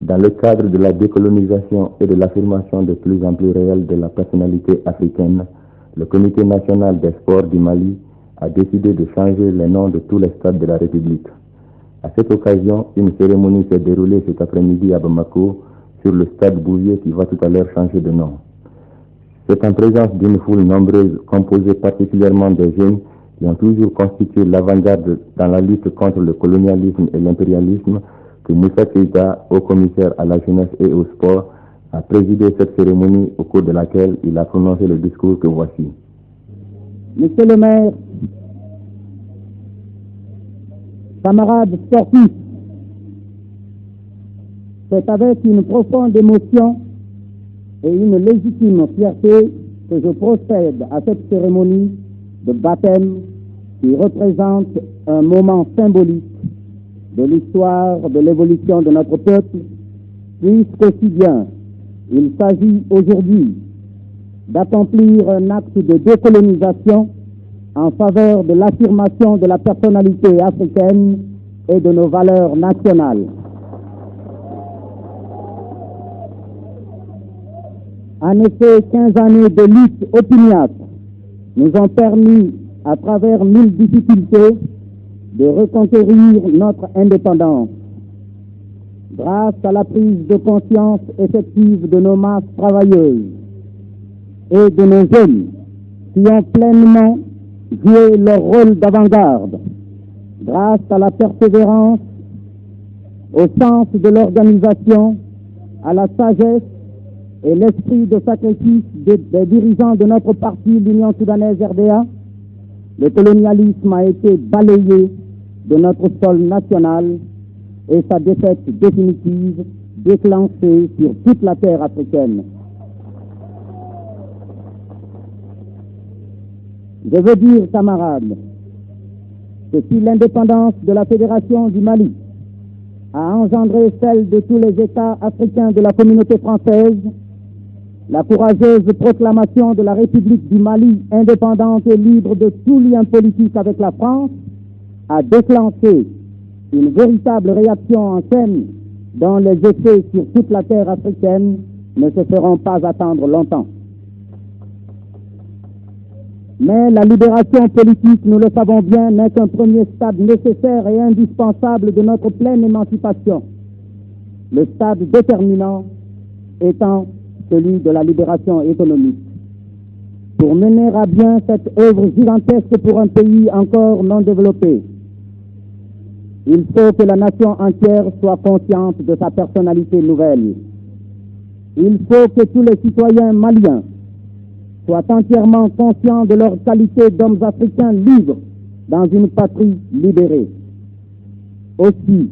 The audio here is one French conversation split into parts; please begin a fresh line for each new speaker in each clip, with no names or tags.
Dans le cadre de la décolonisation et de l'affirmation de plus en plus réelle de la personnalité africaine, le Comité national des sports du Mali a décidé de changer les noms de tous les stades de la République. À cette occasion, une cérémonie s'est déroulée cet après-midi à Bamako sur le stade Bouvier qui va tout à l'heure changer de nom. C'est en présence d'une foule nombreuse composée particulièrement des jeunes qui ont toujours constitué l'avant-garde dans la lutte contre le colonialisme et l'impérialisme que Moussa Keïta, haut commissaire à la jeunesse et au sport, a présidé cette cérémonie au cours de laquelle il a prononcé le discours que voici.
Monsieur le maire, camarades sportifs, c'est avec une profonde émotion et une légitime fierté que je procède à cette cérémonie de baptême qui représente un moment symbolique de l'histoire de l'évolution de notre peuple, puisqu'aussi bien il s'agit aujourd'hui d'accomplir un acte de décolonisation en faveur de l'affirmation de la personnalité africaine et de nos valeurs nationales. En effet, 15 années de lutte opiniâtre nous ont permis, à travers 1000 difficultés, de reconquérir notre indépendance. Grâce à la prise de conscience effective de nos masses travailleuses et de nos jeunes qui ont pleinement joué leur rôle d'avant-garde, grâce à la persévérance, au sens de l'organisation, à la sagesse et l'esprit de sacrifice des dirigeants de notre parti, l'Union soudanaise RDA, le colonialisme a été balayé de notre sol national et sa défaite définitive déclenchée sur toute la terre africaine. Je veux dire, camarades, que si l'indépendance de la Fédération du Mali a engendré celle de tous les États africains de la communauté française, la courageuse proclamation de la République du Mali, indépendante et libre de tout lien politique avec la France, a déclenché une véritable réaction en chaîne dont les effets sur toute la terre africaine ne se feront pas attendre longtemps. Mais la libération politique, nous le savons bien, n'est qu'un premier stade nécessaire et indispensable de notre pleine émancipation. Le stade déterminant étant celui de la libération économique. Pour mener à bien cette œuvre gigantesque pour un pays encore non développé, il faut que la nation entière soit consciente de sa personnalité nouvelle. Il faut que tous les citoyens maliens soient entièrement conscients de leur qualité d'hommes africains libres dans une patrie libérée. Aussi,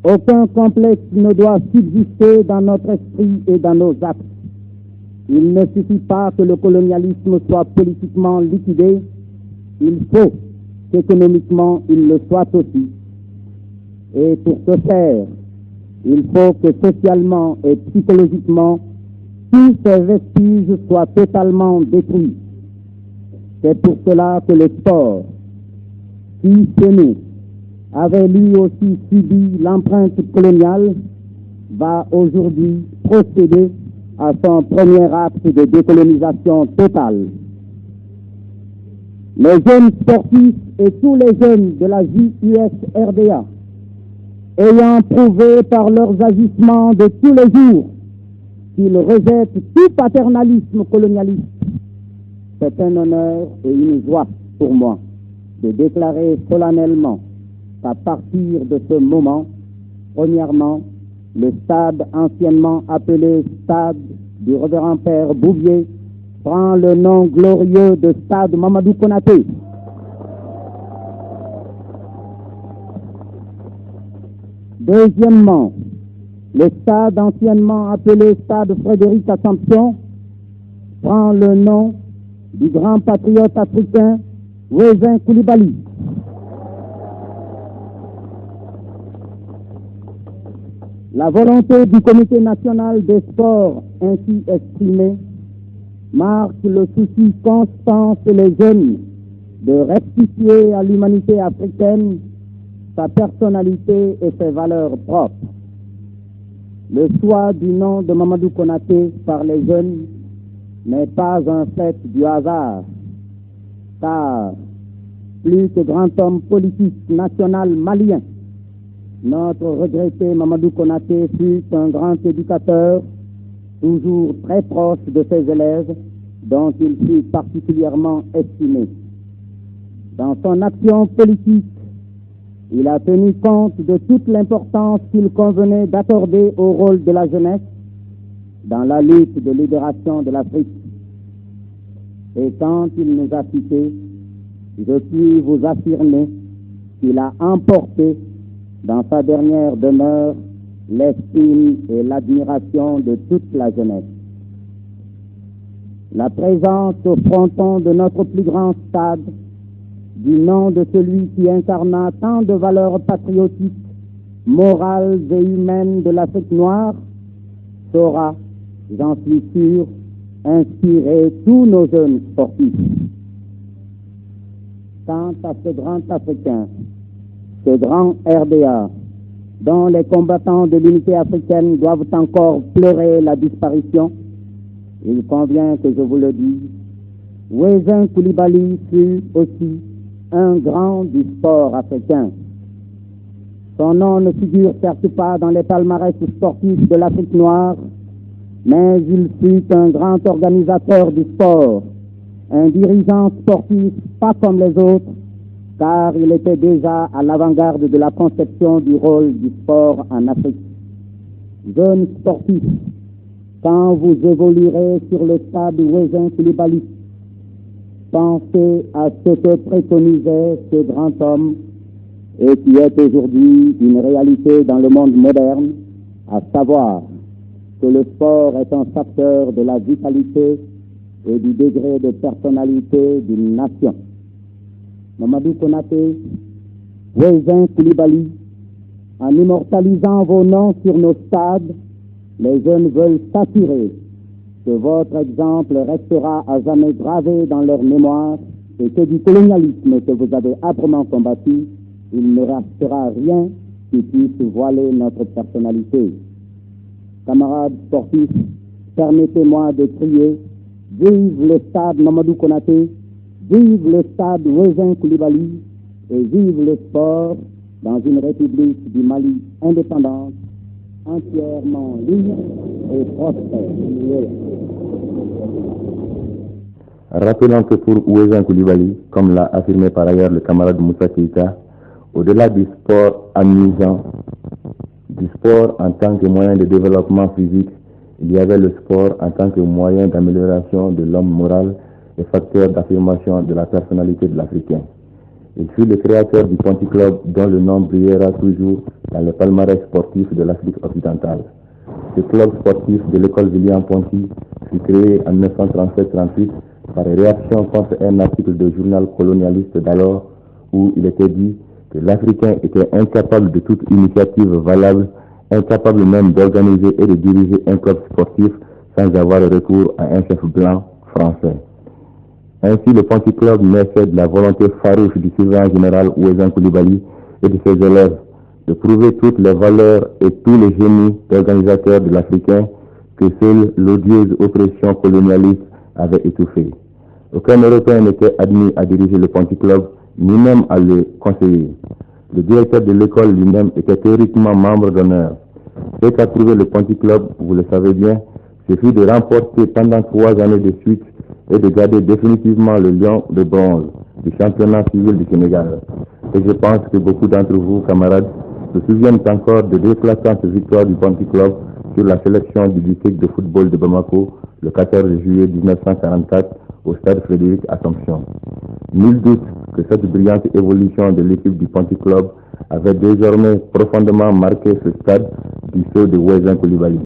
aucun complexe ne doit subsister dans notre esprit et dans nos actes. Il ne suffit pas que le colonialisme soit politiquement liquidé, il faut qu'économiquement il le soit aussi. Et pour ce faire, il faut que socialement et psychologiquement, tous ces vestiges soient totalement détruits. C'est pour cela que le sport, qui chez nous avait lui aussi subi l'empreinte coloniale, va aujourd'hui procéder à son premier acte de décolonisation totale. Les jeunes sportifs et tous les jeunes de la JUS-RDA, ayant prouvé par leurs agissements de tous les jours qu'ils rejettent tout paternalisme colonialiste, c'est un honneur et une joie pour moi de déclarer solennellement qu'à partir de ce moment, premièrement, le stade anciennement appelé stade du révérend Père Bouvier prend le nom glorieux de stade Mamadou Konaté. Deuxièmement, le stade anciennement appelé stade Frédéric Assomption prend le nom du grand patriote africain Wézin Koulibaly. La volonté du Comité national des sports ainsi exprimée marque le souci constant chez les jeunes de restituer à l'humanité africaine sa personnalité et ses valeurs propres. Le choix du nom de Mamadou Konaté par les jeunes n'est pas un fait du hasard, car plus que grand homme politique national malien, notre regretté Mamadou Konaté fut un grand éducateur, toujours très proche de ses élèves, dont il fut particulièrement estimé. Dans son action politique, il a tenu compte de toute l'importance qu'il convenait d'accorder au rôle de la jeunesse dans la lutte de libération de l'Afrique. Et quand il nous a quittés, je puis vous affirmer qu'il a emporté dans sa dernière demeure l'estime et l'admiration de toute la jeunesse. La présence au fronton de notre plus grand stade du nom de celui qui incarna tant de valeurs patriotiques, morales et humaines de l'Afrique noire saura, j'en suis sûr, inspirer tous nos jeunes sportifs. Quant à ce grand Africain, ce grand RDA, dont les combattants de l'unité africaine doivent encore pleurer la disparition, il convient que je vous le dise, Ouezin Coulibaly fut aussi un grand du sport africain. Son nom ne figure certes pas dans les palmarès sportifs de l'Afrique noire, mais il fut un grand organisateur du sport, un dirigeant sportif pas comme les autres, car il était déjà à l'avant-garde de la conception du rôle du sport en Afrique. Jeunes sportifs, quand vous évoluerez sur le stade Ouezin Coulibaly, pensez à ce que préconisait ce grand homme et qui est aujourd'hui une réalité dans le monde moderne, à savoir que le sport est un facteur de la vitalité et du degré de personnalité d'une nation. Mamadou Konaté, Ouezin Coulibaly, en immortalisant vos noms sur nos stades, les jeunes veulent s'assurer que votre exemple restera à jamais gravé dans leur mémoire et que du colonialisme que vous avez âprement combattu, il ne restera rien qui puisse voiler notre personnalité. Camarades sportifs, permettez-moi de crier « Vive le stade Mamadou Konaté, vive le stade Ouezin Coulibaly et vive le sport dans une république du Mali indépendante, entièrement libre et prospère. »
Rappelons que pour Ouezin Coulibaly, comme l'a affirmé par ailleurs le camarade Moussa Keïta, au-delà du sport amusant, du sport en tant que moyen de développement physique, il y avait le sport en tant que moyen d'amélioration de l'homme moral et facteur d'affirmation de la personnalité de l'Africain. Il fut le créateur du Ponty Club dont le nom brillera toujours dans les palmarès sportifs de l'Afrique occidentale. Ce club sportif de l'école William Ponty fut créé en 1937-38 par réaction contre un article de journal colonialiste d'alors où il était dit que l'Africain était incapable de toute initiative valable, incapable même d'organiser et de diriger un club sportif sans avoir recours à un chef blanc français. Ainsi, le Ponty Club naissait de la volonté farouche du souverain général Ouezin Coulibaly et de ses élèves de prouver toutes les valeurs et tous les génies d'organisateurs de l'Africain que seule l'odieuse oppression colonialiste avait étouffé. Aucun Européen n'était admis à diriger le Ponty Club, ni même à le conseiller. Le directeur de l'école lui-même était théoriquement membre d'honneur. Ce qu'a prouvé le Ponty Club, vous le savez bien, ce fut de remporter pendant 3 années de suite et de garder définitivement le lion de bronze du championnat civil du Sénégal. Et je pense que beaucoup d'entre vous, camarades, se souviennent encore de l'éclatante victoire du Ponty Club sur la sélection du district de football de Bamako le 14 juillet 1944 au stade Frédéric Assomption. Nul doute que cette brillante évolution de l'équipe du Ponty Club avait désormais profondément marqué ce stade du sceau de Ouezin Coulibaly.